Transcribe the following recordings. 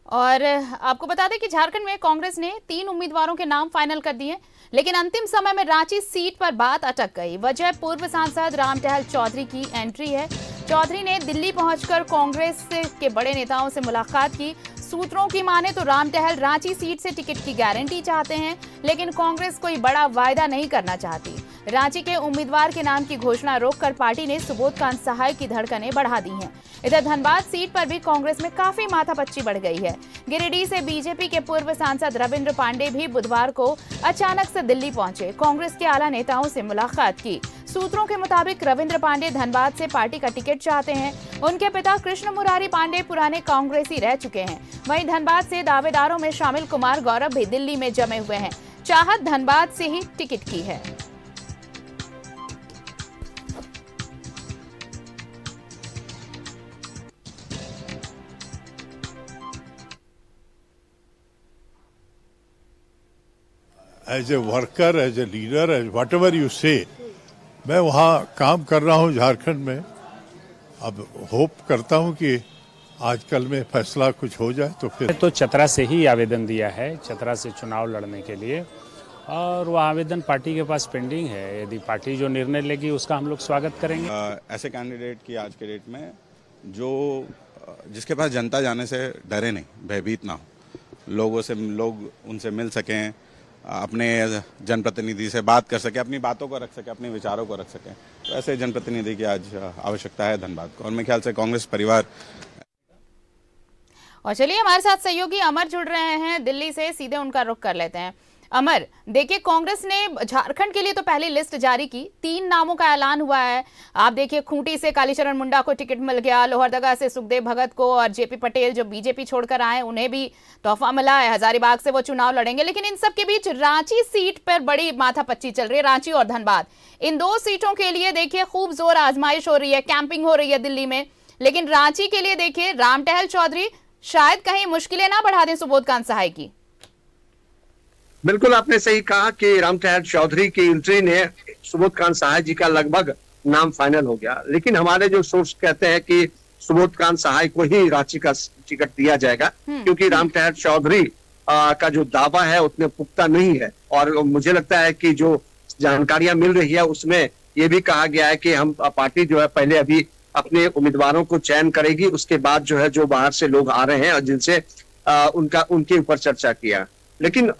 और आपको बता दें कि झारखंड में कांग्रेस ने 3 उम्मीदवारों के नाम फाइनल कर दिए, लेकिन अंतिम समय में रांची सीट पर बात अटक गई। वजह पूर्व सांसद रामटहल चौधरी की एंट्री है। चौधरी ने दिल्ली पहुंचकर कांग्रेस के बड़े नेताओं से मुलाकात की। सूत्रों की माने तो रामटहल रांची सीट से टिकट की गारंटी चाहते हैं, लेकिन कांग्रेस कोई बड़ा वायदा नहीं करना चाहती। रांची के उम्मीदवार के नाम की घोषणा रोककर पार्टी ने सुबोधकांत सहाय की धड़कनें बढ़ा दी हैं। इधर धनबाद सीट पर भी कांग्रेस में काफी माथापच्ची बढ़ गई है। गिरिडीह से बीजेपी के पूर्व सांसद रविंद्र पांडे भी बुधवार को अचानक से दिल्ली पहुंचे, कांग्रेस के आला नेताओं से मुलाकात की। सूत्रों के मुताबिक रविंद्र पांडे धनबाद से पार्टी का टिकट चाहते हैं। उनके पिता कृष्ण मुरारी पांडे पुराने कांग्रेसी रह चुके हैं। वहीं धनबाद से दावेदारों में शामिल कुमार गौरव भी दिल्ली में जमे हुए हैं। चाहत धनबाद से ही टिकट की है। As a worker, as a leader, as whatever you say, मैं वहाँ काम कर रहा हूँ झारखंड में। अब होप करता हूँ कि आजकल में फैसला कुछ हो जाए तो फिर। तो चतरा से ही आवेदन दिया है, चतरा से चुनाव लड़ने के लिए, और वह आवेदन पार्टी के पास पेंडिंग है। यदि पार्टी जो निर्णय लेगी उसका हम लोग स्वागत करेंगे। ऐसे कैंडिडेट की आज के डेट में जिसके पास जनता जाने से डरे नहीं, भयभीत ना हो, लोग उनसे मिल सकें, अपने जनप्रतिनिधि से बात कर सके, अपनी बातों को रख सके, अपने विचारों को रख सके। तो ऐसे जनप्रतिनिधि की आज आवश्यकता है धनबाद को, और मेरे ख्याल से कांग्रेस परिवार। और चलिए हमारे साथ सहयोगी अमर जुड़ रहे हैं दिल्ली से, सीधे उनका रुख कर लेते हैं। अमर, देखिए कांग्रेस ने झारखंड के लिए तो पहली लिस्ट जारी की, 3 नामों का ऐलान हुआ है। आप देखिए खूंटी से कालीचरण मुंडा को टिकट मिल गया, लोहरदगा से सुखदेव भगत को, और जेपी पटेल जो बीजेपी छोड़कर आए उन्हें भी तोहफा मिला है। हजारीबाग से वो चुनाव लड़ेंगे। लेकिन इन सब के बीच रांची सीट पर बड़ी माथापच्ची चल रही है। रांची और धनबाद, इन 2 सीटों के लिए देखिए खूब जोर आजमाइश हो रही है, कैंपिंग हो रही है दिल्ली में। लेकिन रांची के लिए देखिए रामटहल चौधरी शायद कहीं मुश्किलें ना बढ़ा दें सुबोधकांत सहाय की। बिल्कुल आपने सही कहा कि रामटहल चौधरी की एंट्री ने सुबोधकांत सहाय जी का लगभग नाम फाइनल हो गया। लेकिन हमारे जो सोर्स कहते हैं कि सुबोधकांत सहाय को ही रांची का टिकट दिया जाएगा, क्योंकि रामटहल चौधरी का जो दावा है उतने पुख्ता नहीं है। और मुझे लगता है कि जो जानकारियां मिल रही है उसमें ये भी कहा गया है कि हम पार्टी जो है पहले अभी अपने उम्मीदवारों को चयन करेगी, उसके बाद जो है जो बाहर से लोग आ रहे हैं और जिनसे उनके ऊपर चर्चा किया। लेकिन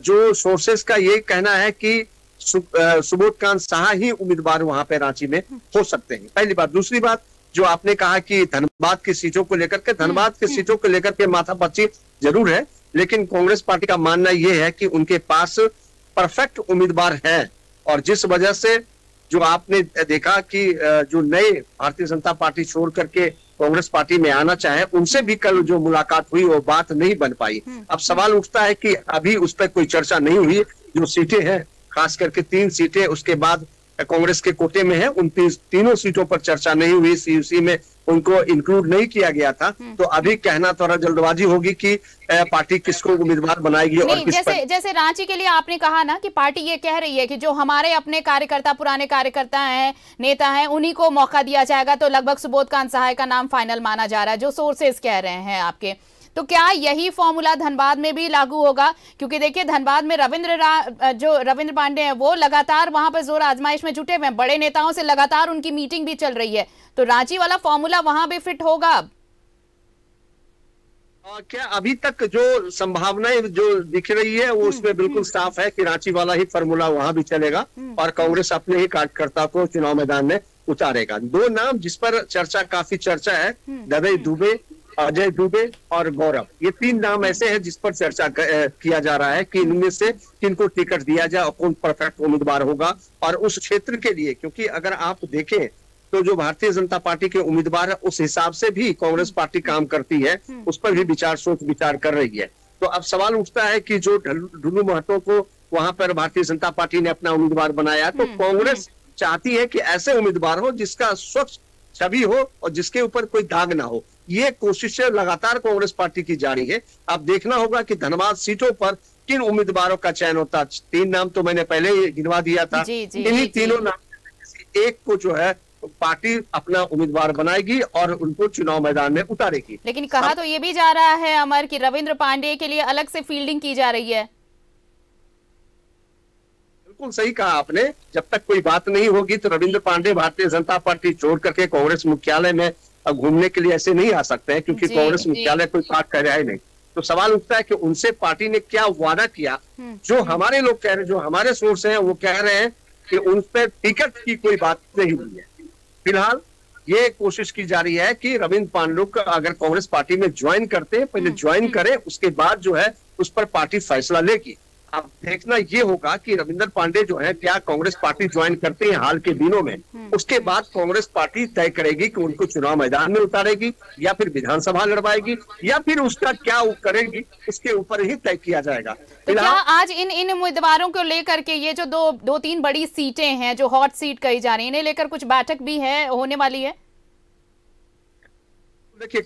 जो सोर्सेस का ये कहना है कि सुबोधकांत सहाय ही उम्मीदवार वहां पे रांची में हो सकते हैं, पहली बात। दूसरी बात जो आपने कहा कि धनबाद की सीटों को लेकर के माथापच्ची जरूर है, लेकिन कांग्रेस पार्टी का मानना यह है कि उनके पास परफेक्ट उम्मीदवार है। और जिस वजह से जो आपने देखा कि जो नए भारतीय जनता पार्टी छोड़ करके कांग्रेस पार्टी में आना चाहे, उनसे भी कल जो मुलाकात हुई वो बात नहीं बन पाई। अब सवाल उठता है कि अभी उस पर कोई चर्चा नहीं हुई। जो सीटें हैं, खास करके 3 सीटें उसके बाद कांग्रेस के कोटे में है, उन तीनों सीटों पर चर्चा नहीं हुई, सीयूसी में उनको इंक्लूड नहीं किया गया था। तो अभी कहना थोड़ा जल्दबाजी होगी कि पार्टी किसको उम्मीदवार बनाएगी और किस पर। जैसे रांची के लिए आपने कहा ना कि पार्टी ये कह रही है कि जो हमारे अपने कार्यकर्ता, पुराने कार्यकर्ता हैं, नेता हैं, उन्हीं को मौका दिया जाएगा। तो लगभग सुबोधकांत सहाय का नाम फाइनल माना जा रहा है, जो सोर्सेस कह रहे हैं आपके। तो क्या यही फॉर्मूला धनबाद में भी लागू होगा? क्योंकि देखिए धनबाद में रविंद्र पांडे हैं, वो लगातार वहां पर जोर आजमाइश में जुटे हुए हैं, बड़े नेताओं से लगातार उनकी मीटिंग भी चल रही है। तो रांची वाला फॉर्मूला वहां भी फिट होगा अब? क्या अभी तक जो संभावनाएं जो दिख रही है वो उसमें बिल्कुल साफ है कि रांची वाला ही फॉर्मूला वहां भी चलेगा और कांग्रेस अपने ही कार्यकर्ता को चुनाव मैदान में उतारेगा। 2 नाम जिस पर काफी चर्चा है, ददई दुबे, अजय दुबे और गौरव, ये 3 नाम ऐसे हैं जिस पर चर्चा किया जा रहा है कि इनमें से किनको टिकट दिया जाए और कौन परफेक्ट उम्मीदवार होगा और उस क्षेत्र के लिए। क्योंकि अगर आप देखें तो जो भारतीय जनता पार्टी के उम्मीदवार है उस हिसाब से भी कांग्रेस पार्टी काम करती है, उस पर भी सोच विचार कर रही है। तो अब सवाल उठता है कि जो ढुल्लू महतो को वहां पर भारतीय जनता पार्टी ने अपना उम्मीदवार बनाया, तो कांग्रेस चाहती है कि ऐसे उम्मीदवार हो जिसका स्वच्छ छवि हो और जिसके ऊपर कोई दाग ना हो। ये कोशिशें लगातार कांग्रेस पार्टी की जारी है। अब देखना होगा कि धनबाद सीटों पर किन उम्मीदवारों का चयन होता। 3 नाम तो मैंने पहले ही गिनवा दिया था, इन्हीं तीनों नाम एक को जो है पार्टी अपना उम्मीदवार बनाएगी और उनको चुनाव मैदान में उतारेगी। लेकिन कहा तो ये भी जा रहा है अमर कि रविंद्र पांडेय के लिए अलग से फील्डिंग की जा रही है। बिल्कुल सही कहा आपने, जब तक कोई बात नहीं होगी तो रविंद्र पांडेय भारतीय जनता पार्टी छोड़ करके कांग्रेस मुख्यालय में घूमने के लिए ऐसे नहीं आ सकते हैं, क्योंकि कांग्रेस मुख्यालय कोई बात कर रहा है नहीं। तो सवाल उठता है कि उनसे पार्टी ने क्या वादा किया। जो हमारे लोग कह रहे हैं, जो हमारे सोर्स हैं, वो कह रहे हैं कि उन पर टिकट की कोई बात नहीं हुई है। फिलहाल ये कोशिश की जा रही है कि रविंद्र पांडेय अगर कांग्रेस पार्टी में ज्वाइन करते हैं, पहले ज्वाइन करें, उसके बाद जो है उस पर पार्टी फैसला लेगी। अब देखना ये होगा कि रविंद्र पांडेय जो है क्या कांग्रेस पार्टी ज्वाइन करते हैं हाल के दिनों में, उसके बाद कांग्रेस पार्टी तय करेगी कि उनको चुनाव मैदान में उतारेगी या फिर विधानसभा लड़वाएगी या फिर उसका क्या करेगी, उसके ऊपर ही तय किया जाएगा। तो क्या आज इन उम्मीदवारों को लेकर के ये जो दो तीन बड़ी सीटें हैं जो हॉट सीट कही जा रही है, इन्हें लेकर कुछ बैठक भी है होने वाली है? देखिए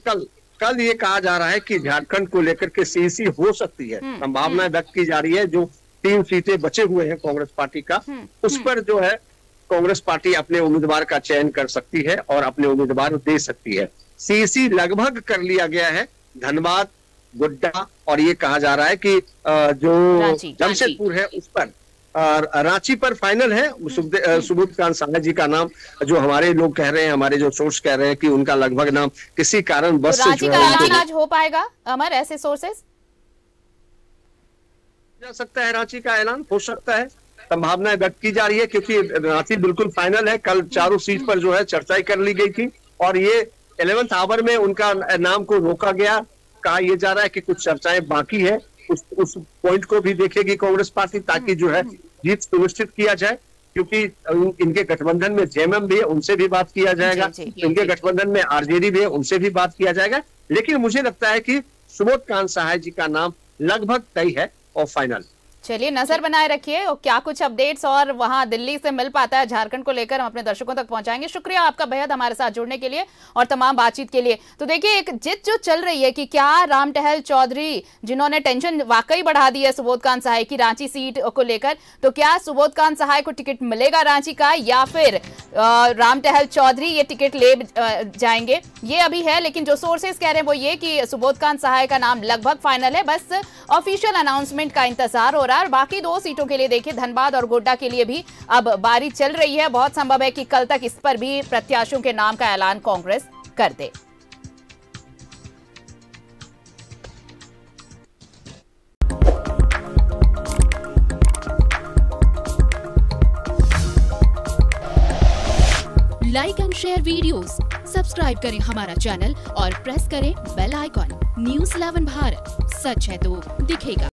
कल ये कहा जा रहा है कि झारखंड को लेकर के सीईसी हो सकती है, संभावना व्यक्त की जा रही है। जो 3 सीटें बचे हुए हैं कांग्रेस पार्टी का, उस पर जो है कांग्रेस पार्टी अपने उम्मीदवार का चयन कर सकती है और अपने उम्मीदवार दे सकती है। सीईसी लगभग कर लिया गया है, धनबाद, गोड्डा, और ये कहा जा रहा है कि जो जमशेदपुर है उस पर, रांची पर फाइनल है। सुबोधकांत साहा जी का नाम जो हमारे लोग कह रहे हैं, हमारे जो सोर्स कह रहे हैं कि उनका लगभग नाम किसी कारण बस तो रांची का ऐलान आज हो पाएगा अमर, ऐसे सोर्सेस जा सकता है, रांची का ऐलान हो सकता है, संभावनाएं व्यक्त की जा रही है, क्योंकि रांची बिल्कुल फाइनल है। कल चारों सीट पर जो है चर्चाएं कर ली गई थी और ये 11th आवर में उनका नाम को रोका गया। कहा यह जा रहा है कि कुछ चर्चाएं बाकी है, उस पॉइंट को भी देखेगी कांग्रेस पार्टी, ताकि जो है जीत सुनिश्चित किया जाए। क्योंकि इनके गठबंधन में जेएमएम भी है, उनसे भी बात किया जाएगा, इनके गठबंधन में आरजेडी भी है, उनसे भी बात किया जाएगा। लेकिन मुझे लगता है कि सुबोधकांत साहा जी का नाम लगभग तय है और फाइनल। चलिए नजर बनाए रखिए और क्या कुछ अपडेट्स और वहां दिल्ली से मिल पाता है झारखंड को लेकर हम अपने दर्शकों तक पहुंचाएंगे। शुक्रिया आपका बेहद हमारे साथ जुड़ने के लिए और तमाम बातचीत के लिए। तो देखिए एक जिद जो चल रही है कि क्या राम टहल चौधरी, जिन्होंने टेंशन वाकई बढ़ा दी है सुबोधकांत सहाय की रांची सीट को लेकर, तो क्या सुबोधकांत सहाय को टिकट मिलेगा रांची का या फिर राम टहल चौधरी ये टिकट ले जाएंगे, ये अभी है। लेकिन जो सोर्सेस कह रहे हैं वो ये कि सुबोधकांत सहाय का नाम लगभग फाइनल है, बस ऑफिशियल अनाउंसमेंट का इंतजार हो रहा है। और बाकी 2 सीटों के लिए देखिए धनबाद और गोड्डा के लिए भी अब बारी चल रही है। बहुत संभव है कि कल तक इस पर भी प्रत्याशियों के नाम का ऐलान कांग्रेस कर दे। Like and share videos, subscribe करें हमारा चैनल और प्रेस करें बेल आइकॉन। News 11 भारत, सच है तो दिखेगा।